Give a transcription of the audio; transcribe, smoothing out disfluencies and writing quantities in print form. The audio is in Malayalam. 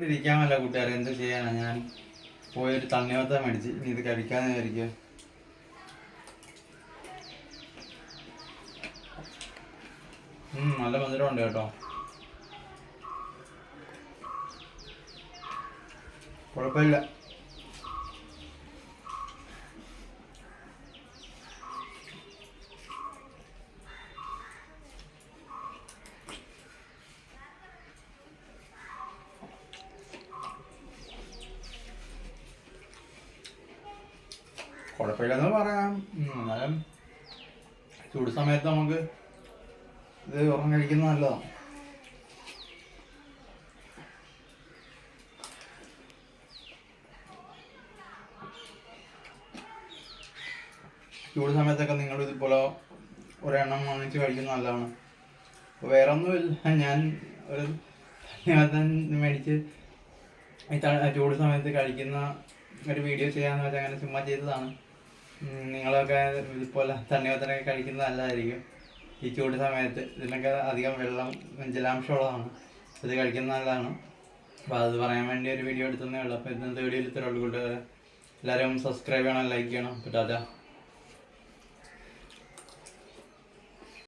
ഇരിക്കാമല്ല കൂട്ടുകാരെ, എന്ത് ചെയ്യാനാ. ഞാൻ പോയൊരു തണ്ണിമത്തൻ മേടിച്ച് ഇനി ഇത് കഴിക്കാന്ന് വിചാരിക്കുക. നല്ല മധുരമുണ്ട് കേട്ടോ, കുഴപ്പമില്ല. കുഴപ്പമില്ലെന്ന് പറയാം. എന്നാലും ചൂട് സമയത്ത് നമുക്ക് ഇത് ഉറങ്ങി കഴിക്കുന്നത് നല്ലതാണ്. ചൂട് സമയത്തൊക്കെ നിങ്ങൾ ഇതുപോലെ ഒരെണ്ണം വാങ്ങിച്ച് കഴിക്കുന്നത് നല്ലതാണ്. അപ്പോൾ വേറെ ഒന്നുമില്ല, ഞാൻ ഒരു തണ്ണിമത്തൻ മേടിച്ച് ഈ ചൂട് സമയത്ത് കഴിക്കുന്ന ഒരു വീഡിയോ ചെയ്യാമെന്ന് വെച്ചാൽ അങ്ങനെ ചുമ്മാ ചെയ്തതാണ്. നിങ്ങളൊക്കെ ഇതുപോലെ തണ്ണിമത്തനൊക്കെ കഴിക്കുന്നത് നല്ലതായിരിക്കും. ഈ ചൂട് സമയത്ത് ഇതിനൊക്കെ അധികം വെള്ളം ജലാംശമുള്ളതാണ്, ഇത് കഴിക്കുന്നത് നല്ലതാണ്. അപ്പോൾ അത് പറയാൻ വേണ്ടി ഒരു വീഡിയോ എടുത്തതേ ഉള്ളൂ. അപ്പോൾ ഇന്നത്തെ വീഡിയോയിൽ ഇത്രയുള്ളൂ കൂട്ടുകാരെ. എല്ലാവരും സബ്സ്ക്രൈബ് ചെയ്യണം, ലൈക്ക് ചെയ്യണം. അപ്പോൾ ടാറ്റാ.